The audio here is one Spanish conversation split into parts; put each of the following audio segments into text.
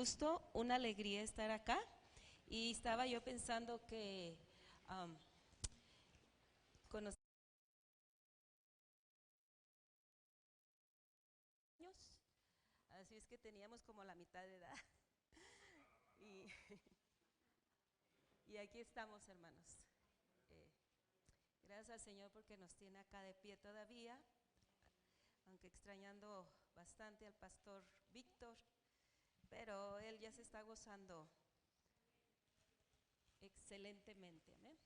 gusto, una alegría estar acá. Y estaba yo pensando que conocí años, así es que teníamos como la mitad de edad. Y, y aquí estamos, hermanos. Eh, Gracias al Señor porque nos tiene acá de pie todavía, aunque extrañando bastante al pastor Víctor, pero él ya se está gozando excelentemente. Amén.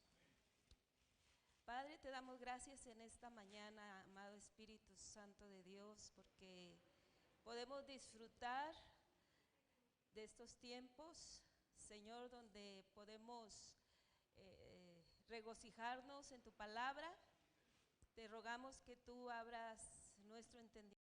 Padre, te damos gracias en esta mañana, amado Espíritu Santo de Dios, porque podemos disfrutar de estos tiempos, Señor, donde podemos regocijarnos en tu palabra. Te rogamos que tú abras nuestro entendimiento.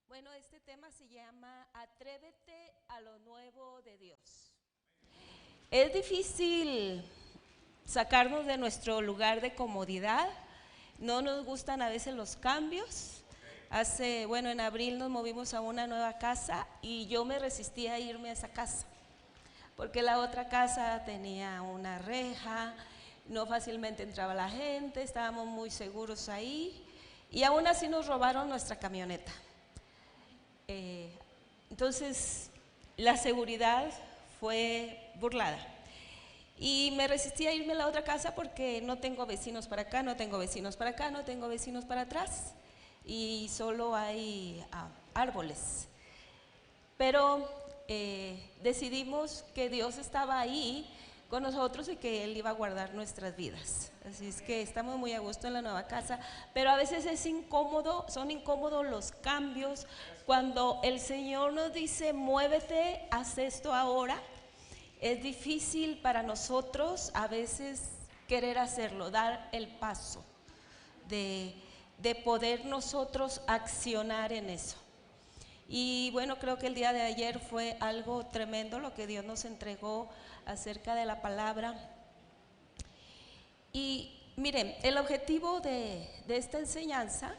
Bueno, este tema se llama Atrévete a lo nuevo de Dios. Es difícil sacarnos de nuestro lugar de comodidad. No nos gustan a veces los cambios. En abril nos movimos a una nueva casa y yo me resistía a irme a esa casa, porque la otra casa tenía una reja, no fácilmente entraba la gente, estábamos muy seguros ahí y aún así nos robaron nuestra camioneta. Entonces la seguridad fue burlada. Y me resistí a irme a la otra casa porque no tengo vecinos para acá, no tengo vecinos para acá, no tengo vecinos para atrás y solo hay árboles. Pero decidimos que Dios estaba ahí con nosotros y que Él iba a guardar nuestras vidas. Así es que estamos muy a gusto en la nueva casa, pero a veces es incómodo, son incómodos los cambios. Cuando el Señor nos dice, muévete, haz esto ahora, es difícil para nosotros a veces querer hacerlo, dar el paso de poder nosotros accionar en eso. Y bueno, creo que el día de ayer fue algo tremendo lo que Dios nos entregó acerca de la palabra. Y miren, el objetivo de esta enseñanza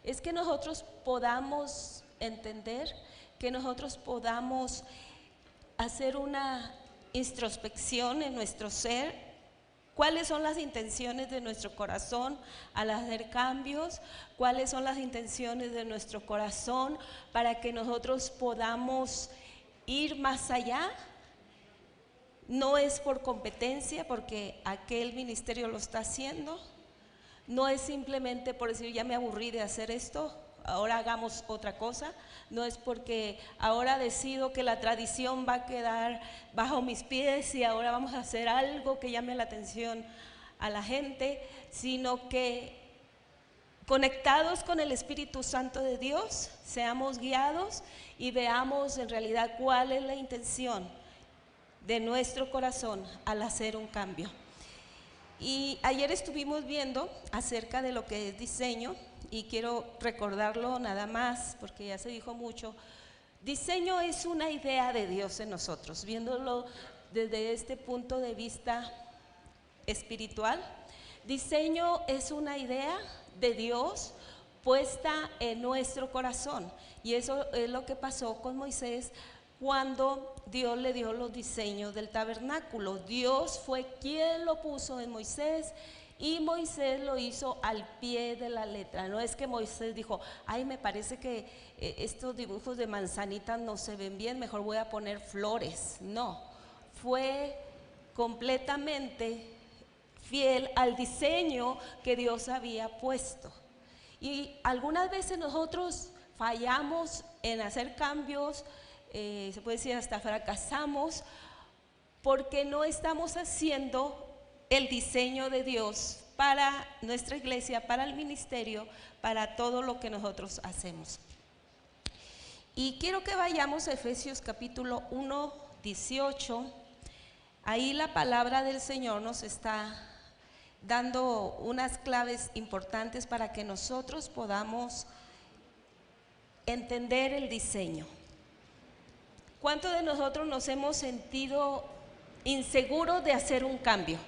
es que nosotros podamos entender, que nosotros podamos hacer una introspección en nuestro ser, cuáles son las intenciones de nuestro corazón al hacer cambios, cuáles son las intenciones de nuestro corazón para que nosotros podamos ir más allá. No es por competencia, porque aquel ministerio lo está haciendo, no es simplemente por decir ya me aburrí de hacer esto, ahora hagamos otra cosa. No es porque ahora decido que la tradición va a quedar bajo mis pies y ahora vamos a hacer algo que llame la atención a la gente, sino que conectados con el Espíritu Santo de Dios, seamos guiados y veamos en realidad cuál es la intención de nuestro corazón al hacer un cambio. Y ayer estuvimos viendo acerca de lo que es diseño, y quiero recordarlo nada más porque ya se dijo mucho. Diseño es una idea de Dios en nosotros, viéndolo desde este punto de vista espiritual. Diseño es una idea de Dios puesta en nuestro corazón, y eso es lo que pasó con Moisés cuando Dios le dio los diseños del tabernáculo. Dios fue quien lo puso en Moisés y Moisés lo hizo al pie de la letra. No es que Moisés dijo, ay, me parece que estos dibujos de manzanitas no se ven bien, mejor voy a poner flores. No, fue completamente fiel al diseño que Dios había puesto. Y algunas veces nosotros fallamos en hacer cambios, se puede decir hasta fracasamos, porque no estamos haciendo el diseño de Dios para nuestra iglesia, para el ministerio, para todo lo que nosotros hacemos. Y quiero que vayamos a Efesios capítulo 1, 18. Ahí la palabra del Señor nos está dando unas claves importantes para que nosotros podamos entender el diseño. ¿Cuántos de nosotros nos hemos sentido inseguros de hacer un cambio,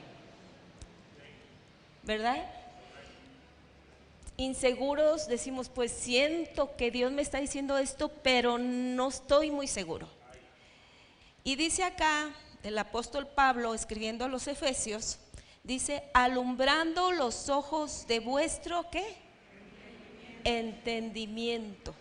¿verdad? Inseguros, decimos, pues siento que Dios me está diciendo esto, pero no estoy muy seguro. Y dice acá el apóstol Pablo, escribiendo a los Efesios, dice, alumbrando los ojos de vuestro, ¿qué? Entendimiento,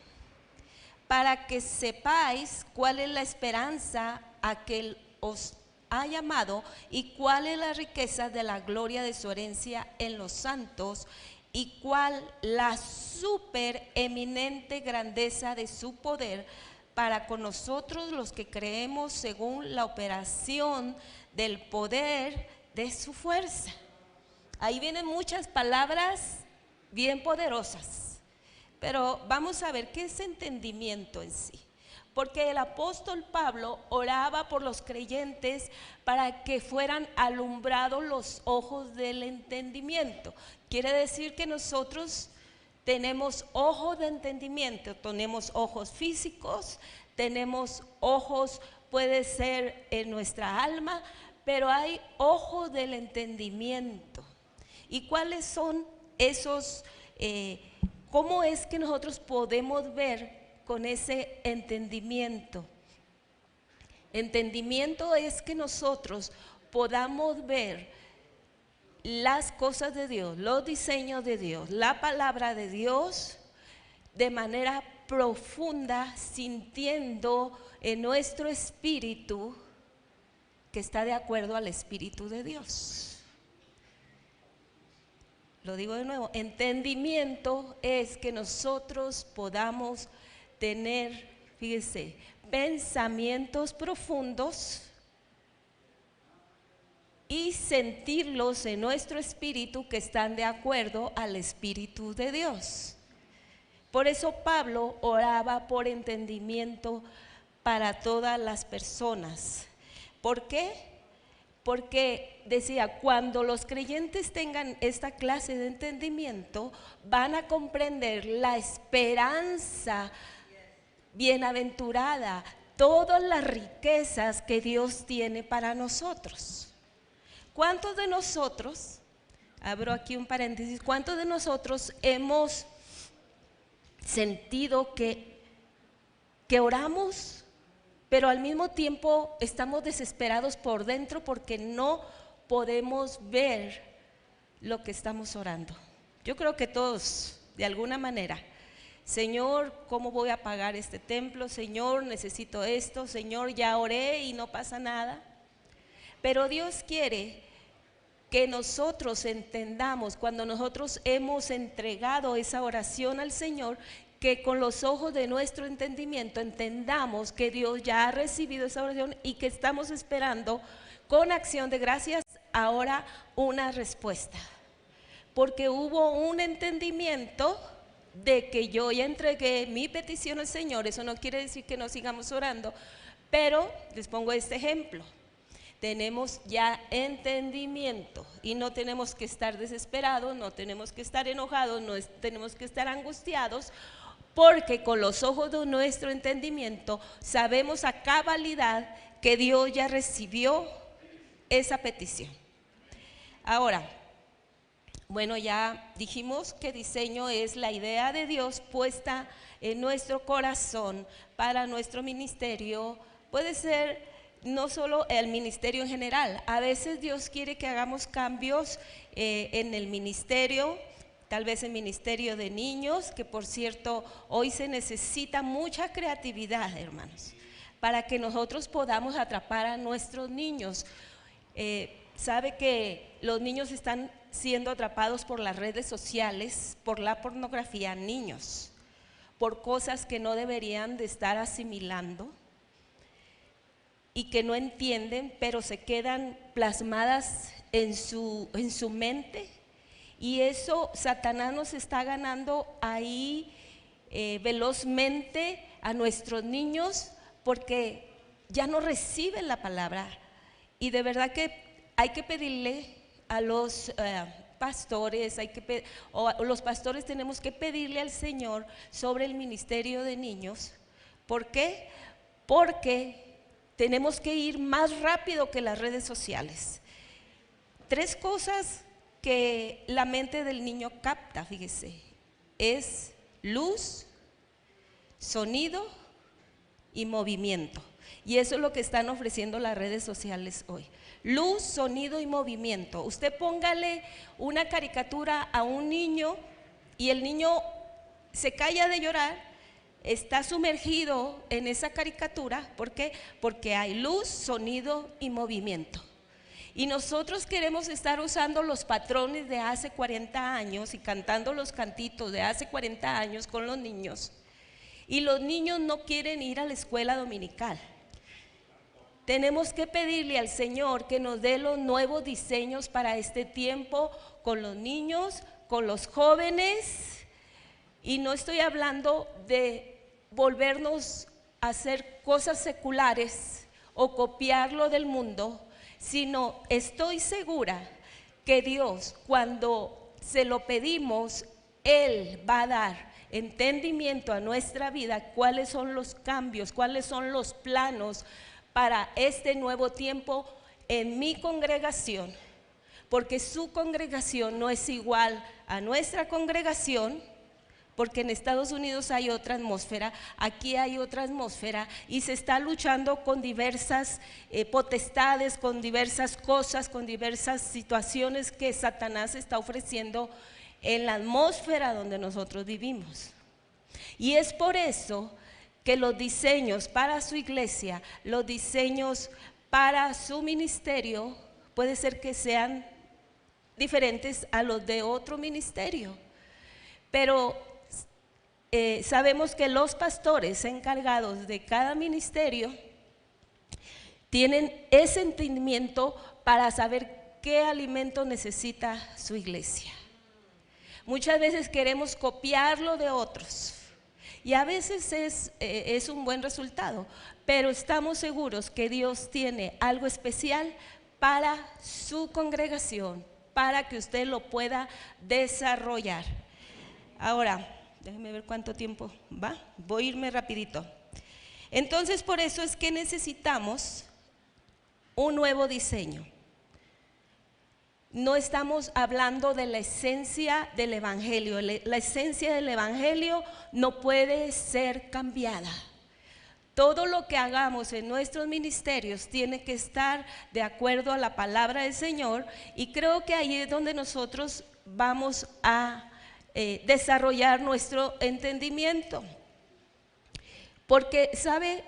para que sepáis cuál es la esperanza a que Él os ha llamado y cuál es la riqueza de la gloria de su herencia en los santos y cuál la supereminente grandeza de su poder para con nosotros los que creemos según la operación del poder de su fuerza. Ahí vienen muchas palabras bien poderosas, pero vamos a ver qué es entendimiento en sí. Porque el apóstol Pablo oraba por los creyentes para que fueran alumbrados los ojos del entendimiento. Quiere decir que nosotros tenemos ojos de entendimiento, tenemos ojos físicos, tenemos ojos, puede ser en nuestra alma, pero hay ojos del entendimiento. ¿Y cuáles son esos? ¿Cómo es que nosotros podemos ver con ese entendimiento? Entendimiento es que nosotros podamos ver las cosas de Dios, los diseños de Dios, la palabra de Dios de manera profunda, sintiendo en nuestro espíritu que está de acuerdo al Espíritu de Dios. Lo digo de nuevo, entendimiento es que nosotros podamos tener, fíjese, pensamientos profundos y sentirlos en nuestro espíritu que están de acuerdo al Espíritu de Dios. Por eso Pablo oraba por entendimiento para todas las personas. ¿Por qué? Porque decía, cuando los creyentes tengan esta clase de entendimiento, van a comprender la esperanza bienaventurada, todas las riquezas que Dios tiene para nosotros. ¿Cuántos de nosotros, abro aquí un paréntesis, cuántos de nosotros hemos sentido que oramos, pero al mismo tiempo estamos desesperados por dentro porque no podemos ver lo que estamos orando? Yo creo que todos, de alguna manera, Señor, ¿cómo voy a pagar este templo? Señor, necesito esto. Señor, ya oré y no pasa nada. Pero Dios quiere que nosotros entendamos, cuando nosotros hemos entregado esa oración al Señor, que con los ojos de nuestro entendimiento entendamos que Dios ya ha recibido esa oración y que estamos esperando con acción de gracias ahora una respuesta. Porque hubo un entendimiento de que yo ya entregué mi petición al Señor. Eso no quiere decir que no sigamos orando, pero les pongo este ejemplo. Tenemos ya entendimiento y no tenemos que estar desesperados, no tenemos que estar enojados, no tenemos que estar angustiados, porque con los ojos de nuestro entendimiento sabemos a cabalidad que Dios ya recibió esa petición. Ahora, bueno, ya dijimos que diseño es la idea de Dios puesta en nuestro corazón para nuestro ministerio. Puede ser no solo el ministerio en general, a veces Dios quiere que hagamos cambios en el ministerio, tal vez el ministerio de niños, que por cierto hoy se necesita mucha creatividad, hermanos, para que nosotros podamos atrapar a nuestros niños. Sabe que los niños están siendo atrapados por las redes sociales, por la pornografía, niños, por cosas que no deberían de estar asimilando y que no entienden, pero se quedan plasmadas en su mente, y eso Satanás nos está ganando ahí velozmente a nuestros niños, porque ya no reciben la palabra. Y de verdad que hay que pedirle a los pastores, los pastores tenemos que pedirle al Señor sobre el ministerio de niños. ¿Por qué? Porque tenemos que ir más rápido que las redes sociales. 3 cosas que la mente del niño capta, fíjese, es luz, sonido y movimiento. Y eso es lo que están ofreciendo las redes sociales hoy. Luz, sonido y movimiento. Usted póngale una caricatura a un niño y el niño se calla de llorar, está sumergido en esa caricatura. ¿Por qué? Porque hay luz, sonido y movimiento. Y nosotros queremos estar usando los patrones de hace 40 años y cantando los cantitos de hace 40 años con los niños. Y los niños no quieren ir a la escuela dominical. Tenemos que pedirle al Señor que nos dé los nuevos diseños para este tiempo con los niños, con los jóvenes. Y no estoy hablando de volvernos a hacer cosas seculares o copiarlo del mundo, sino estoy segura que Dios, cuando se lo pedimos, Él va a dar entendimiento a nuestra vida, cuáles son los cambios, cuáles son los planos para este nuevo tiempo en mi congregación, porque su congregación no es igual a nuestra congregación, porque en Estados Unidos hay otra atmósfera, aquí hay otra atmósfera y se está luchando con diversas potestades, con diversas cosas, con diversas situaciones que Satanás está ofreciendo en la atmósfera donde nosotros vivimos. Y es por eso que los diseños para su iglesia, los diseños para su ministerio, puede ser que sean diferentes a los de otro ministerio, pero sabemos que los pastores encargados de cada ministerio tienen ese entendimiento para saber qué alimento necesita su iglesia. Muchas veces queremos copiarlo de otros y a veces es un buen resultado, pero estamos seguros que Dios tiene algo especial para su congregación, para que usted lo pueda desarrollar. Ahora, déjeme ver cuánto tiempo va, voy a irme rapidito. Entonces, por eso es que necesitamos un nuevo diseño. No estamos hablando de la esencia del evangelio. La esencia del evangelio no puede ser cambiada. Todo lo que hagamos en nuestros ministerios tiene que estar de acuerdo a la palabra del Señor, y creo que ahí es donde nosotros vamos a desarrollar nuestro entendimiento. Porque, ¿sabe?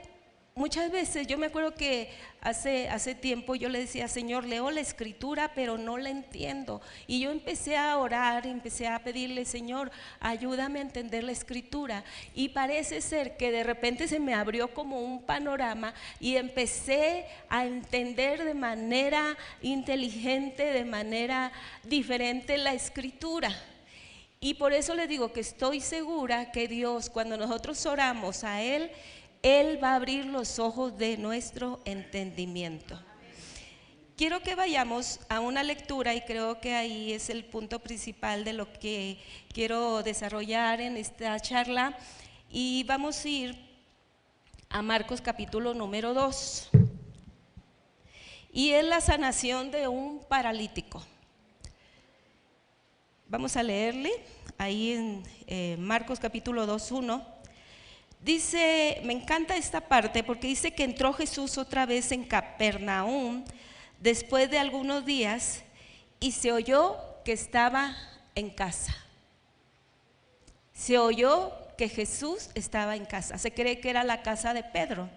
Muchas veces yo me acuerdo que hace tiempo yo le decía: Señor, leo la escritura pero no la entiendo, y yo empecé a orar, empecé a pedirle: Señor, ayúdame a entender la escritura, y parece ser que de repente se me abrió como un panorama y empecé a entender de manera inteligente, de manera diferente la escritura. Y por eso le digo que estoy segura que Dios, cuando nosotros oramos a Él va a abrir los ojos de nuestro entendimiento. Quiero que vayamos a una lectura, y creo que ahí es el punto principal de lo que quiero desarrollar en esta charla, y vamos a ir a Marcos capítulo número 2, y es la sanación de un paralítico. Vamos a leerle ahí en Marcos capítulo 2:1. Dice, me encanta esta parte porque dice que entró Jesús otra vez en Capernaum después de algunos días y se oyó que estaba en casa. Se oyó que Jesús estaba en casa. Se cree que era la casa de Pedro.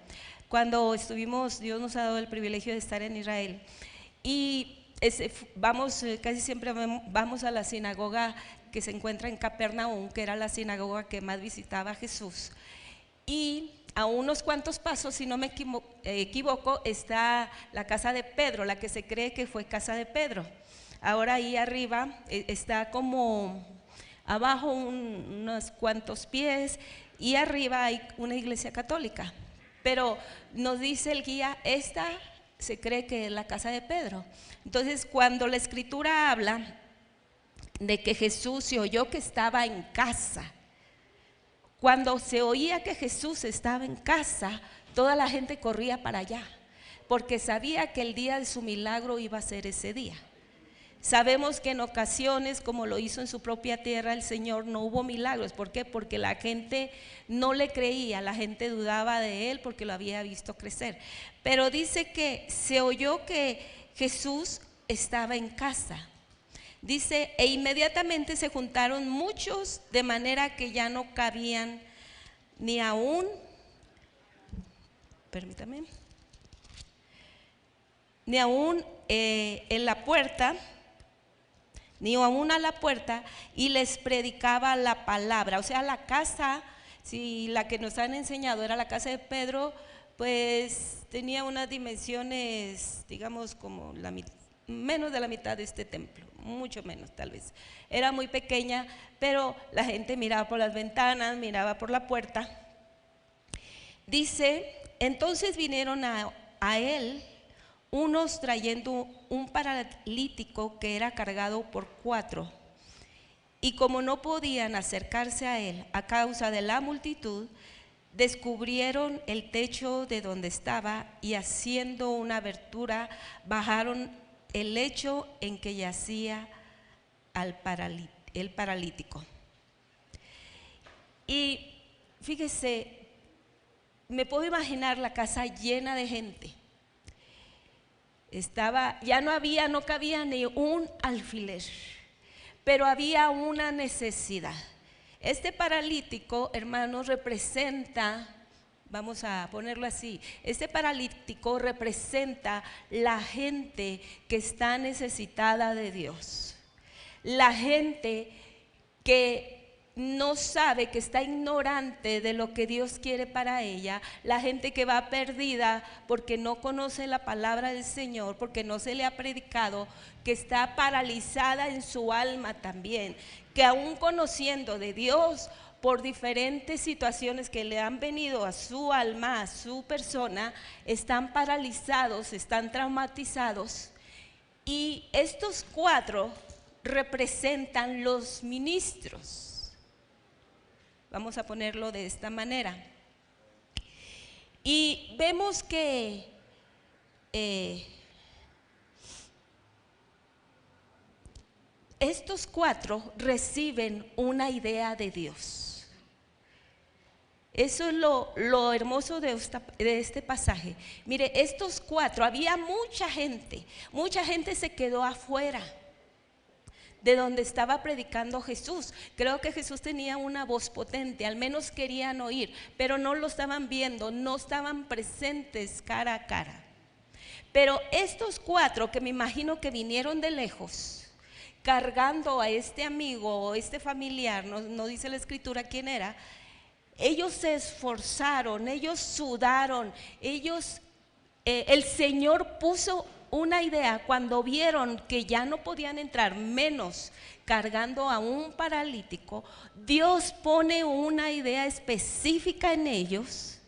Cuando estuvimos, Dios nos ha dado el privilegio de estar en Israel. Y casi siempre vamos a la sinagoga que se encuentra en Capernaum, que era la sinagoga que más visitaba Jesús. Y a unos cuantos pasos, si no me equivoco, está la casa de Pedro, la que se cree que fue casa de Pedro. Ahora ahí arriba está como abajo unos cuantos pies, y arriba hay una iglesia católica. Pero nos dice el guía, esta se cree que es la casa de Pedro. Entonces, cuando la escritura habla de que Jesús se oyó que estaba en casa, cuando se oía que Jesús estaba en casa, toda la gente corría para allá, porque sabía que el día de su milagro iba a ser ese día. Sabemos que en ocasiones, como lo hizo en su propia tierra el Señor, no hubo milagros. ¿Por qué? Porque la gente no le creía, la gente dudaba de él porque lo había visto crecer. Pero dice que se oyó que Jesús estaba en casa. Dice, e inmediatamente se juntaron muchos, de manera que ya no cabían ni aún, permítame, ni aún en la puerta, ni aún a la puerta, y les predicaba la palabra. O sea, la casa, si la que nos han enseñado era la casa de Pedro, pues tenía unas dimensiones, digamos, como menos de la mitad de este templo, mucho menos tal vez. Era muy pequeña, pero la gente miraba por las ventanas, miraba por la puerta. Dice, entonces vinieron a él unos trayendo un paralítico que era cargado por 4, y como no podían acercarse a él a causa de la multitud, descubrieron el techo de donde estaba, y haciendo una abertura bajaron el lecho en que yacía el paralítico. Y fíjese, me puedo imaginar la casa llena de gente. No cabía ni un alfiler, pero había una necesidad. Este paralítico, hermanos, representa, vamos a ponerlo así, este paralítico representa la gente que está necesitada de Dios, la gente que no sabe, que está ignorante de lo que Dios quiere para ella, la gente que va perdida porque no conoce la palabra del Señor, porque no se le ha predicado, que está paralizada en su alma también, que aún conociendo de Dios, por diferentes situaciones que le han venido a su alma, a su persona, están paralizados, están traumatizados. Y estos 4 representan los ministros. Vamos a ponerlo de esta manera. Y vemos que estos 4 reciben una idea de Dios. Eso es lo hermoso de este pasaje. Mire, estos 4, había mucha gente se quedó afuera de donde estaba predicando Jesús. Creo que Jesús tenía una voz potente, al menos querían oír, pero no lo estaban viendo, no estaban presentes cara a cara. Pero estos 4, que me imagino que vinieron de lejos, cargando a este amigo o este familiar, no dice la escritura quién era, ellos se esforzaron, ellos sudaron, el Señor puso una idea cuando vieron que ya no podían entrar, menos cargando a un paralítico. Dios pone una idea específica en ellos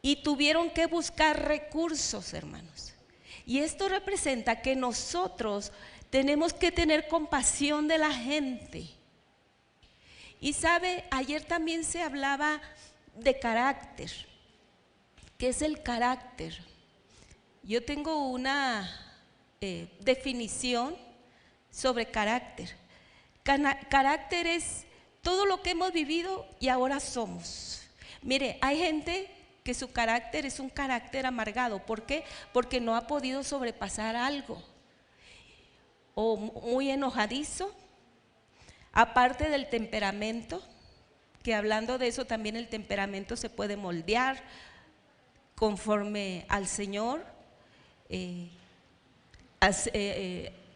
y tuvieron que buscar recursos, hermanos. Y esto representa que nosotros tenemos que tener compasión de la gente. Y sabe, ayer también se hablaba de carácter. ¿Qué es el carácter? Yo tengo una definición sobre carácter. Carácter es todo lo que hemos vivido y ahora somos. Mire, hay gente que su carácter es un carácter amargado. ¿Por qué? Porque no ha podido sobrepasar algo. O muy enojadizo. Aparte del temperamento, que hablando de eso también el temperamento se puede moldear conforme al Señor,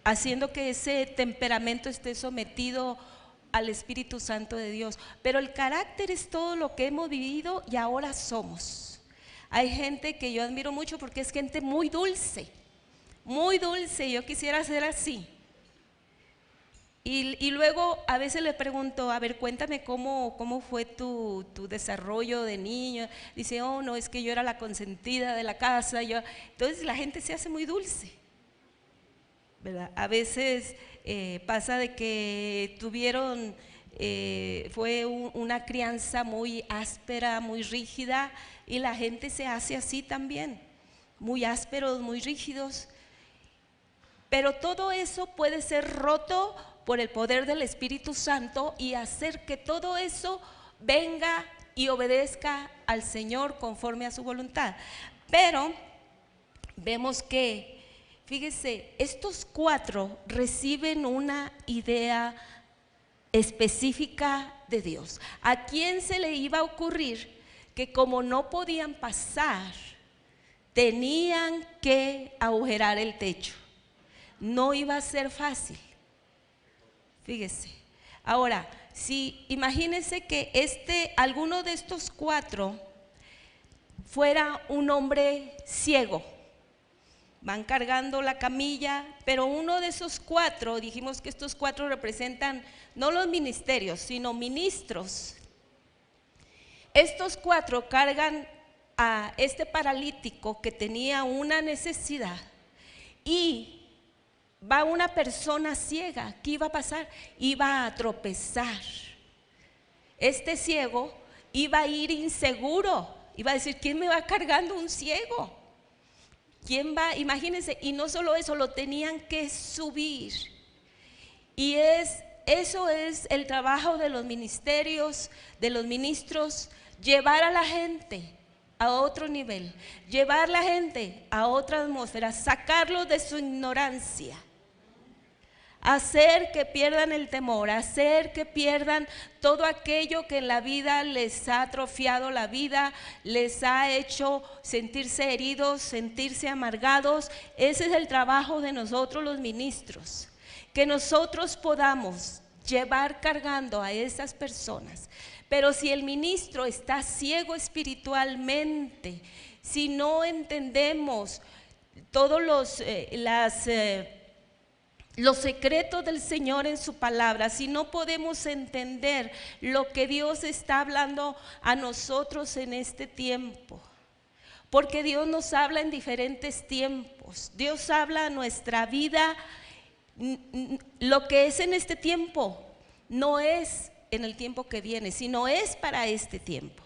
haciendo que ese temperamento esté sometido al Espíritu Santo de Dios. Pero el carácter es todo lo que hemos vivido y ahora somos. Hay gente que yo admiro mucho porque es gente muy dulce, yo quisiera ser así. Y luego a veces le pregunto, a ver, cuéntame cómo fue tu desarrollo de niño. Dice, oh, no, es que yo era la consentida de la casa. Entonces la gente se hace muy dulce, ¿verdad? A veces pasa de que tuvieron, fue una crianza muy áspera, muy rígida, y la gente se hace así también. muy ásperos, muy rígidos. Pero todo eso puede ser roto por el poder del Espíritu Santo y hacer que todo eso venga y obedezca al Señor conforme a su voluntad. Pero vemos que, fíjese, estos 4 reciben una idea específica de Dios. ¿A quién se le iba a ocurrir que como no podían pasar, tenían que agujerar el techo? No iba a ser fácil. Fíjese. Ahora, si imagínense que alguno de estos 4 fuera un hombre ciego, van cargando la camilla, pero uno de esos 4, dijimos que estos 4 representan no los ministerios, sino ministros. Estos 4 cargan a este paralítico que tenía una necesidad y va una persona ciega. ¿Qué iba a pasar? Iba a tropezar. Este ciego iba a ir inseguro, iba a decir, ¿quién me va cargando un ciego? ¿Quién va? Imagínense, y no solo eso, lo tenían que subir. Y eso es el trabajo de los ministerios, de los ministros, llevar a la gente a otro nivel, llevar a la gente a otra atmósfera, sacarlos de su ignorancia, hacer que pierdan el temor, hacer que pierdan todo aquello que en la vida les ha atrofiado la vida, les ha hecho sentirse heridos, sentirse amargados. Ese es el trabajo de nosotros los ministros, que nosotros podamos llevar cargando a esas personas. Pero si el ministro está ciego espiritualmente, si no entendemos todos los secretos del Señor en su palabra, si no podemos entender lo que Dios está hablando a nosotros en este tiempo, porque Dios nos habla en diferentes tiempos. Dios habla a nuestra vida. Lo que es en este tiempo no es en el tiempo que viene, sino es para este tiempo.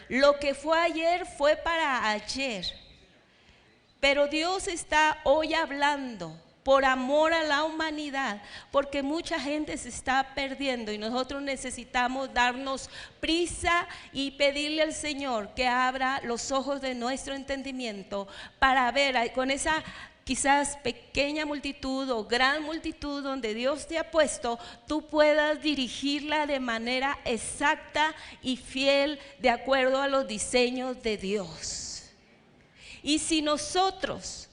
Lo que fue ayer fue para ayer, pero Dios está hoy hablando por amor a la humanidad, porque mucha gente se está perdiendo y nosotros necesitamos darnos prisa y pedirle al Señor que abra los ojos de nuestro entendimiento para ver con esa quizás pequeña multitud o gran multitud donde Dios te ha puesto, tú puedas dirigirla de manera exacta y fiel de acuerdo a los diseños de Dios. Y si nosotros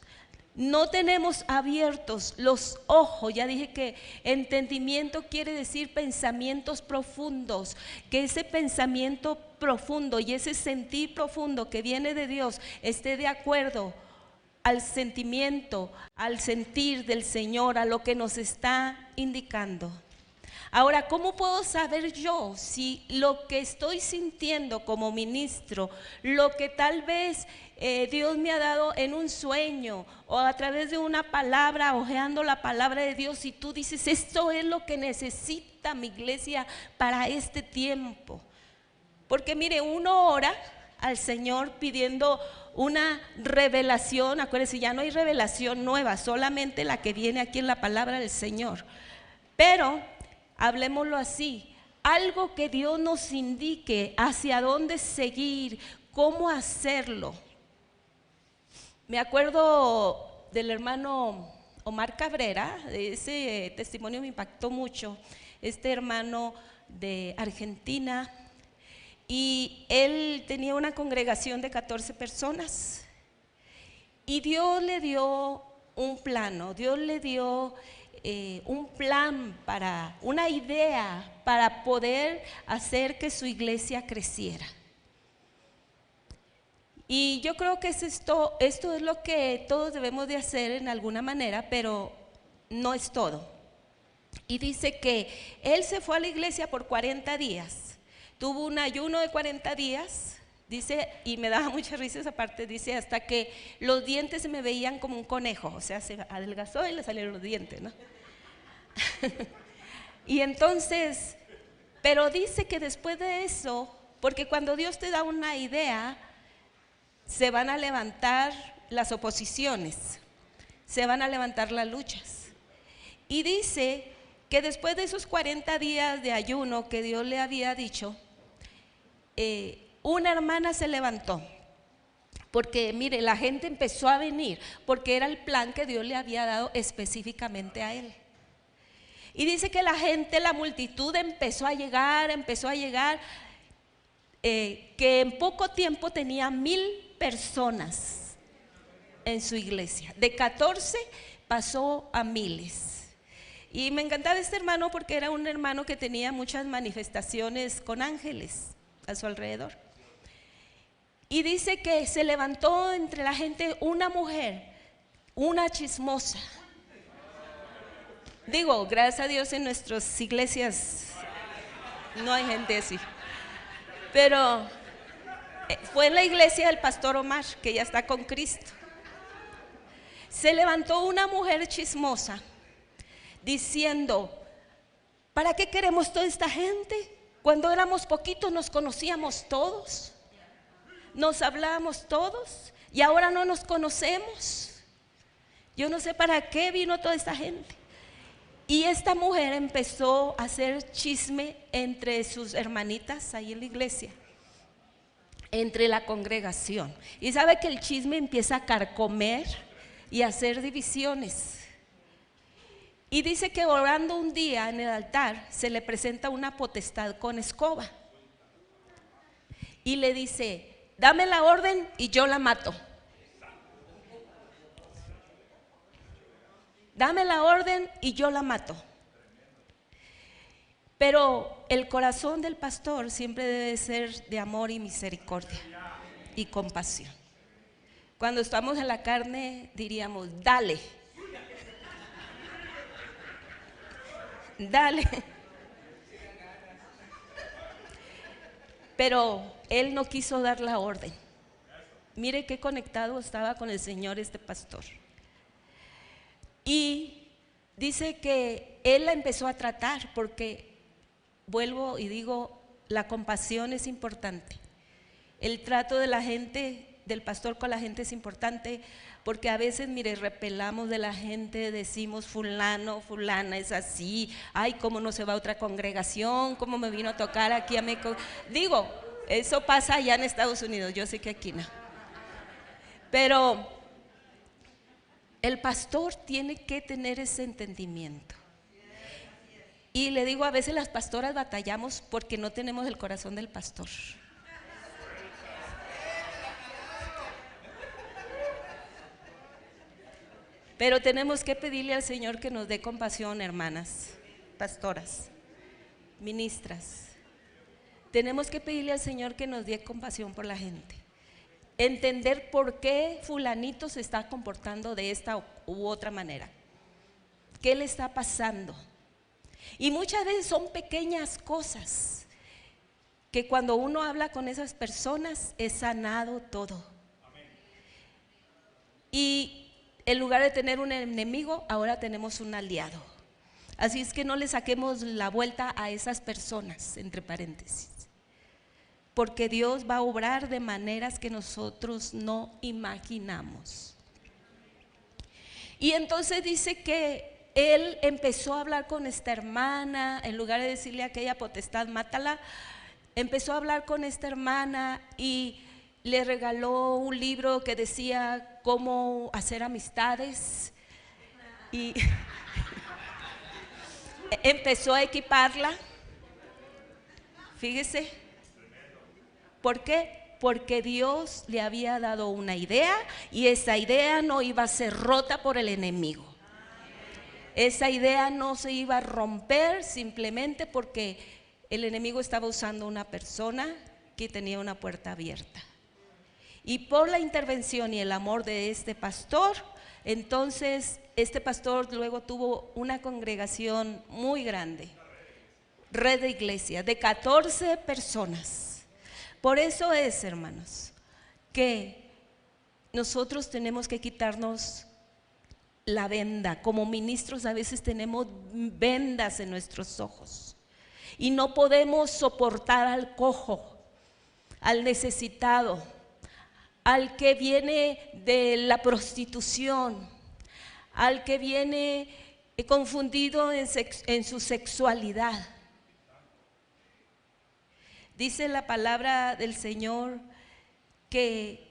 no tenemos abiertos los ojos, ya dije que entendimiento quiere decir pensamientos profundos, que ese pensamiento profundo y ese sentir profundo que viene de Dios esté de acuerdo al sentimiento, al sentir del Señor, a lo que nos está indicando. Ahora, ¿cómo puedo saber yo si lo que estoy sintiendo como ministro, lo que tal vez Dios me ha dado en un sueño o a través de una palabra, hojeando la palabra de Dios, y tú dices, esto es lo que necesita mi iglesia para este tiempo? Porque mire, uno ora al Señor pidiendo una revelación. Acuérdense, ya no hay revelación nueva, solamente la que viene aquí en la palabra del Señor. Pero hablemoslo así, algo que Dios nos indique hacia dónde seguir, cómo hacerlo. Me acuerdo del hermano Omar Cabrera, ese testimonio me impactó mucho. Este hermano de Argentina, y él tenía una congregación de 14 personas y Dios le dio un plano, Dios le dio un plan, una idea para poder hacer que su iglesia creciera. Y yo creo que esto es lo que todos debemos de hacer en alguna manera, pero no es todo. Y dice que él se fue a la iglesia por 40 días. Tuvo un ayuno de 40 días, dice, y me daba mucha risa esa parte, dice, hasta que los dientes se me veían como un conejo, o sea, se adelgazó y le salieron los dientes, ¿no? Y entonces, pero dice que después de eso, porque cuando Dios te da una idea, se van a levantar las oposiciones, se van a levantar las luchas. Y dice que después de esos 40 días de ayuno que Dios le había dicho, una hermana se levantó, porque mire, la gente empezó a venir, porque era el plan que Dios le había dado específicamente a él. Y dice que la gente, la multitud empezó a llegar, que en poco tiempo tenía 1000 personas en su iglesia. De 14 pasó a miles. Y me encantaba este hermano porque era un hermano que tenía muchas manifestaciones con ángeles a su alrededor. Y dice que se levantó entre la gente una mujer, una chismosa. Digo, gracias a Dios en nuestras iglesias no hay gente así. Pero fue en la iglesia del pastor Omar, que ya está con Cristo. Se levantó una mujer chismosa diciendo: ¿para qué queremos toda esta gente? Cuando éramos poquitos nos conocíamos todos, nos hablábamos todos y ahora no nos conocemos. Yo no sé para qué vino toda esta gente. Y esta mujer empezó a hacer chisme entre sus hermanitas ahí en la iglesia, entre la congregación. Y sabe que el chisme empieza a carcomer y a hacer divisiones. Y dice que orando un día en el altar se le presenta una potestad con escoba y le dice: dame la orden y yo la mato. Dame la orden y yo la mato. Pero el corazón del pastor siempre debe ser de amor y misericordia y compasión. Cuando estamos en la carne diríamos: dale, dale. Pero él no quiso dar la orden. Mire qué conectado estaba con el Señor este pastor. Y dice que él la empezó a tratar, porque vuelvo y digo, la compasión es importante. El trato de la gente, del pastor con la gente es importante, porque a veces, mire, repelamos de la gente, decimos: fulano, fulana es así, ay, cómo no se va a otra congregación, cómo me vino a tocar aquí a México. Digo, eso pasa allá en Estados Unidos, yo sé que aquí no. Pero el pastor tiene que tener ese entendimiento. Y le digo, a veces las pastoras batallamos porque no tenemos el corazón del pastor. Pero tenemos que pedirle al Señor que nos dé compasión, hermanas, pastoras, ministras. Tenemos que pedirle al Señor que nos dé compasión por la gente. Entender por qué fulanito se está comportando de esta u otra manera. ¿Qué le está pasando? Y muchas veces son pequeñas cosas que cuando uno habla con esas personas es sanado todo. Y en lugar de tener un enemigo, ahora tenemos un aliado. Así es que no le saquemos la vuelta a esas personas, entre paréntesis, porque Dios va a obrar de maneras que nosotros no imaginamos. Y entonces dice que él empezó a hablar con esta hermana, en lugar de decirle a aquella potestad, mátala, empezó a hablar con esta hermana y le regaló un libro que decía cómo hacer amistades y empezó a equiparla. Fíjese. ¿Por qué? Porque Dios le había dado una idea y esa idea no iba a ser rota por el enemigo. Esa idea no se iba a romper simplemente porque el enemigo estaba usando una persona que tenía una puerta abierta. Y por la intervención y el amor de este pastor, entonces este pastor luego tuvo una congregación muy grande, red de iglesia de 14 personas. Por eso es, hermanos, que nosotros tenemos que quitarnos la venda. Como ministros a veces tenemos vendas en nuestros ojos y no podemos soportar al cojo, al necesitado, al que viene de la prostitución, al que viene confundido en su sexualidad. Dice la palabra del Señor que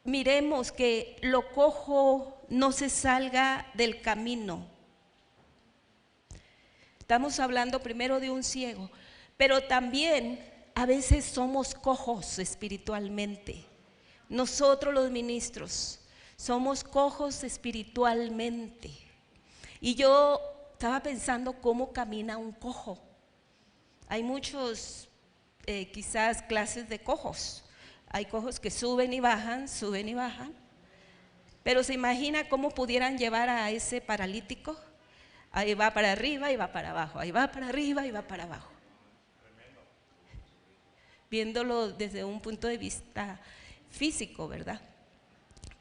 miremos que lo cojo no se salga del camino. Estamos hablando primero de un ciego, pero también a veces somos cojos espiritualmente. Nosotros los ministros somos cojos espiritualmente. Y yo estaba pensando cómo camina un cojo. Hay muchos, quizás clases de cojos. Hay cojos que suben y bajan, pero se imagina cómo pudieran llevar a ese paralítico. Ahí va para arriba y va para abajo, ahí va para arriba y va para abajo. Viéndolo desde un punto de vista físico, ¿verdad?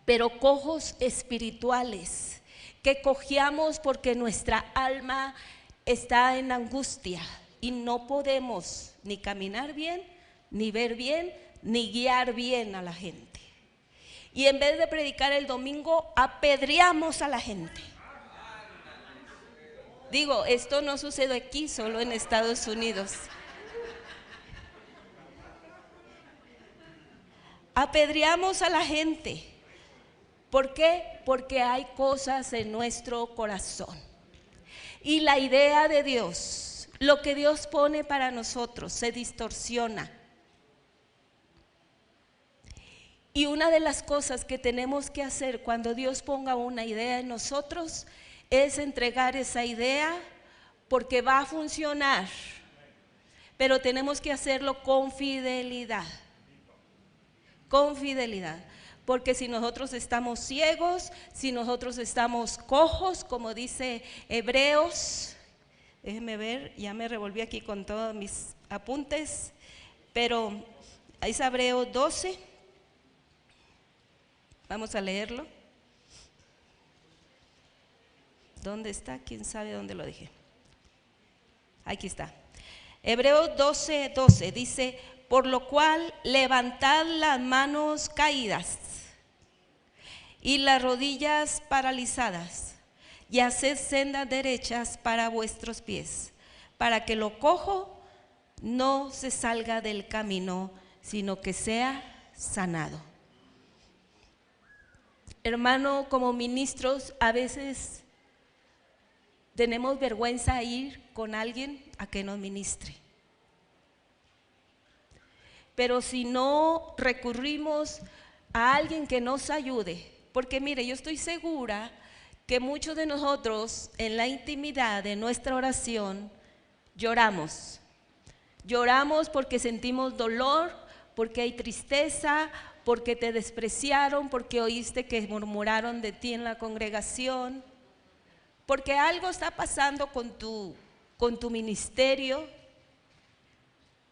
Pero cojos espirituales, que cojeamos porque nuestra alma está en angustia y no podemos ni caminar bien, ni ver bien, ni guiar bien a la gente. Y en vez de predicar el domingo, apedreamos a la gente. Digo, esto no sucede aquí, solo en Estados Unidos. Apedreamos a la gente. ¿Por qué? Porque hay cosas en nuestro corazón. Y la idea de Dios, lo que Dios pone para nosotros, se distorsiona. Y una de las cosas que tenemos que hacer cuando Dios ponga una idea en nosotros es entregar esa idea, porque va a funcionar, pero tenemos que hacerlo con fidelidad. Con fidelidad. Porque si nosotros estamos ciegos, si nosotros estamos cojos, como dice Hebreos, déjenme ver, ya me revolví aquí con todos mis apuntes, pero es Hebreos 12, vamos a leerlo. ¿Dónde está? ¿Quién sabe dónde lo dejé? Aquí está. Hebreos 12, 12 dice: por lo cual levantad las manos caídas y las rodillas paralizadas, y haced sendas derechas para vuestros pies, para que lo cojo no se salga del camino, sino que sea sanado. Hermano, como ministros a veces tenemos vergüenza de ir con alguien a que nos ministre. Pero si no recurrimos a alguien que nos ayude, porque mire, yo estoy segura que muchos de nosotros en la intimidad de nuestra oración lloramos. Lloramos porque sentimos dolor, porque hay tristeza, porque te despreciaron, porque oíste que murmuraron de ti en la congregación, porque algo está pasando con tu ministerio,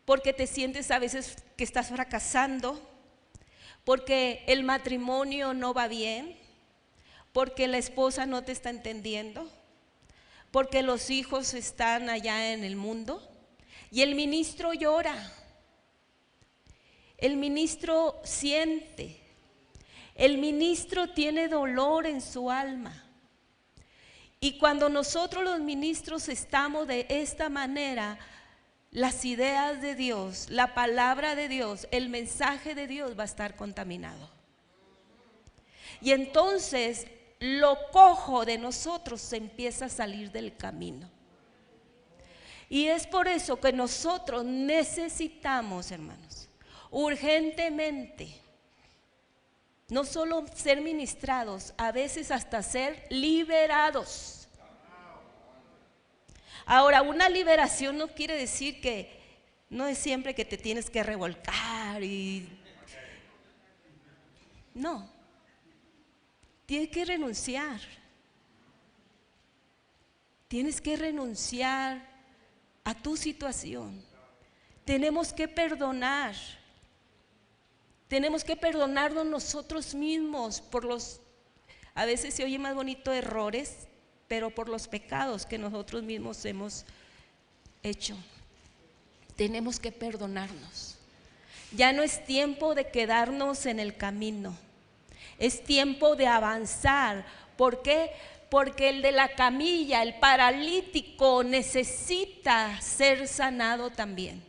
porque te sientes a veces que estás fracasando, porque el matrimonio no va bien, porque la esposa no te está entendiendo, porque los hijos están allá en el mundo, y el ministro llora, el ministro siente, el ministro tiene dolor en su alma. Y cuando nosotros los ministros estamos de esta manera, las ideas de Dios, la palabra de Dios, el mensaje de Dios va a estar contaminado. Y entonces lo cojo de nosotros se empieza a salir del camino. Y es por eso que nosotros necesitamos, hermanos, urgentemente, no solo ser ministrados, a veces hasta ser liberados. Ahora, una liberación no quiere decir que no es siempre que te tienes que revolcar y no, tienes que renunciar. Tienes que renunciar a tu situación. Tenemos que perdonar. Tenemos que perdonarnos nosotros mismos por los, a veces se oye más bonito, errores, pero por los pecados que nosotros mismos hemos hecho. Tenemos que perdonarnos. Ya no es tiempo de quedarnos en el camino, es tiempo de avanzar. ¿Por qué? Porque el de la camilla, el paralítico, necesita ser sanado también.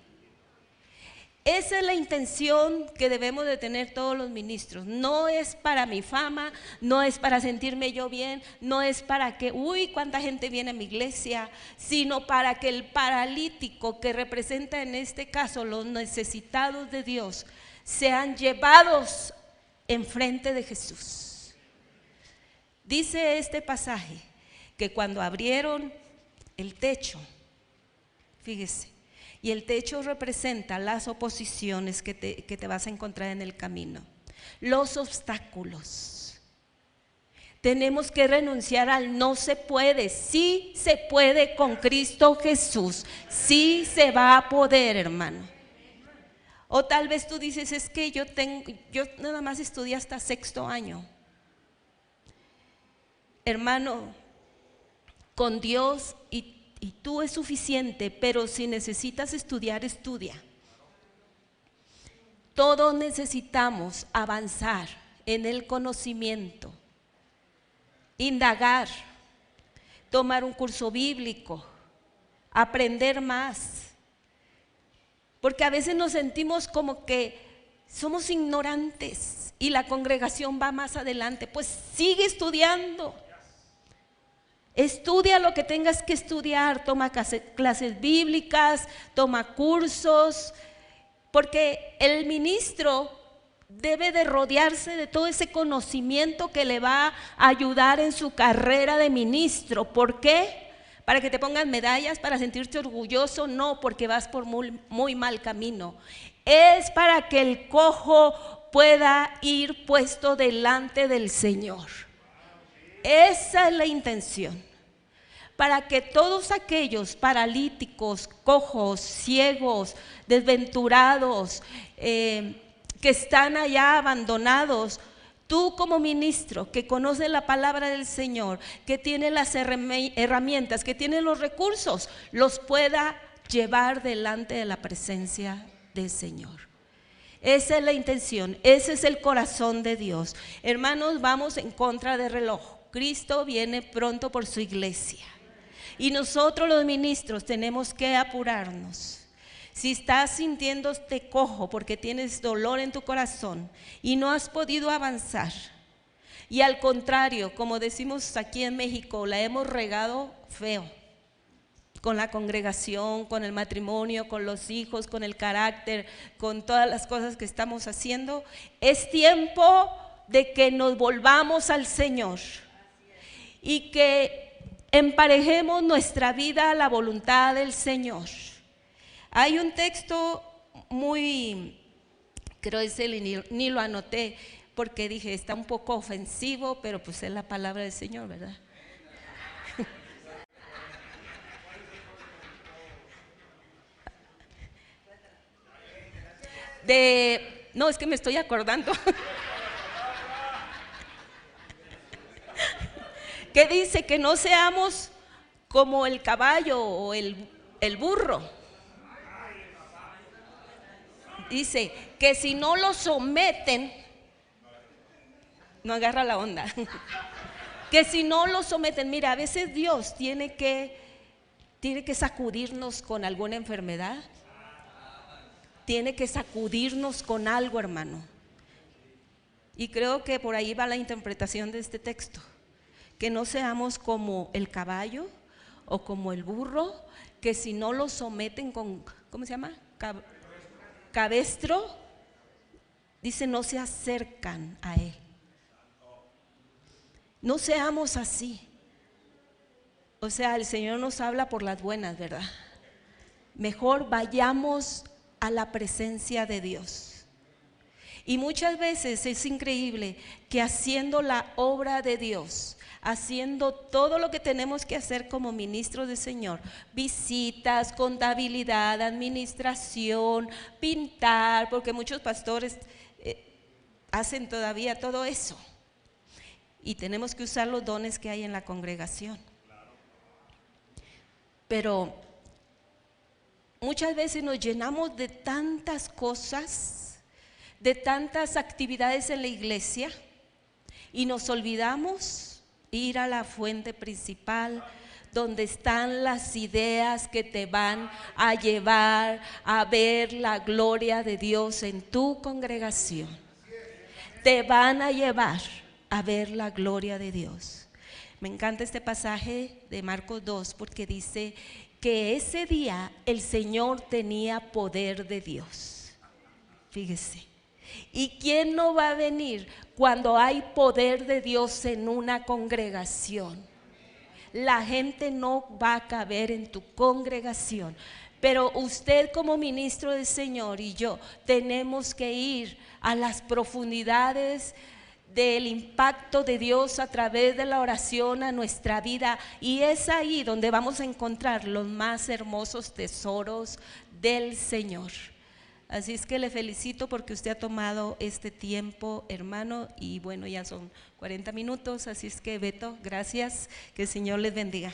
Esa es la intención que debemos de tener todos los ministros. No es para mi fama, no es para sentirme yo bien, no es para que, cuánta gente viene a mi iglesia, sino para que el paralítico, que representa en este caso los necesitados de Dios, sean llevados enfrente de Jesús. Dice este pasaje que cuando abrieron el techo, fíjese, y el techo representa las oposiciones que te vas a encontrar en el camino, los obstáculos. Tenemos que renunciar al no se puede. Sí se puede con Cristo Jesús, sí se va a poder, hermano. O tal vez tú dices, es que yo nada más estudié hasta sexto año. Hermano, con Dios y tú es suficiente, pero si necesitas estudiar, estudia. Todos necesitamos avanzar en el conocimiento, indagar, tomar un curso bíblico, aprender más. Porque a veces nos sentimos como que somos ignorantes y la congregación va más adelante. Pues sigue estudiando. Estudia lo que tengas que estudiar, toma clases bíblicas, toma cursos, porque el ministro debe de rodearse de todo ese conocimiento que le va a ayudar en su carrera de ministro. ¿Por qué? ¿Para que te pongan medallas, para sentirte orgulloso? No, porque vas por muy mal camino. Es para que el cojo pueda ir puesto delante del Señor. Esa es la intención. Para que todos aquellos paralíticos, cojos, ciegos, desventurados, que están allá abandonados, tú como ministro que conoce la palabra del Señor, que tiene las herramientas, que tiene los recursos, los pueda llevar delante de la presencia del Señor. Esa es la intención, ese es el corazón de Dios. Hermanos, vamos en contra del reloj. Cristo viene pronto por su iglesia. Y nosotros los ministros tenemos que apurarnos. Si estás sintiéndote cojo porque tienes dolor en tu corazón y no has podido avanzar, y al contrario, como decimos aquí en México, la hemos regado feo, con la congregación, con el matrimonio, con los hijos, con el carácter, con todas las cosas que estamos haciendo, es tiempo de que nos volvamos al Señor y que emparejemos nuestra vida a la voluntad del Señor. Hay un texto creo ese ni lo anoté porque dije está un poco ofensivo, pero pues es la palabra del Señor, ¿verdad? No, es que me estoy acordando. Que dice que no seamos como el caballo o el burro. Dice que si no lo someten, no agarra la onda. Que si no lo someten, mira, a veces Dios tiene que sacudirnos con alguna enfermedad, tiene que sacudirnos con algo, hermano. Y creo que por ahí va la interpretación de este texto. Que no seamos como el caballo o como el burro, que si no lo someten con, ¿cómo se llama? Cabestro, dice no se acercan a él. No seamos así. O sea, el Señor nos habla por las buenas, ¿verdad? Mejor vayamos a la presencia de Dios. Y muchas veces es increíble que haciendo la obra de Dios, haciendo todo lo que tenemos que hacer como ministros del Señor, visitas, contabilidad, administración, pintar, porque muchos pastores hacen todavía todo eso. Y tenemos que usar los dones que hay en la congregación. Pero muchas veces nos llenamos de tantas cosas de tantas actividades en la iglesia y nos olvidamos ir a la fuente principal, donde están las ideas que te van a llevar a ver la gloria de Dios en tu congregación. Te van a llevar a ver la gloria de Dios. Me encanta este pasaje de Marcos 2 porque dice que ese día el Señor tenía poder de Dios. Fíjese. ¿Y quién no va a venir cuando hay poder de Dios en una congregación? La gente no va a caber en tu congregación, pero usted como ministro del Señor y yo tenemos que ir a las profundidades del impacto de Dios a través de la oración a nuestra vida, y es ahí donde vamos a encontrar los más hermosos tesoros del Señor. Así es que le felicito porque usted ha tomado este tiempo, hermano, y bueno, ya son 40 minutos, así es que Beto, gracias, que el Señor les bendiga.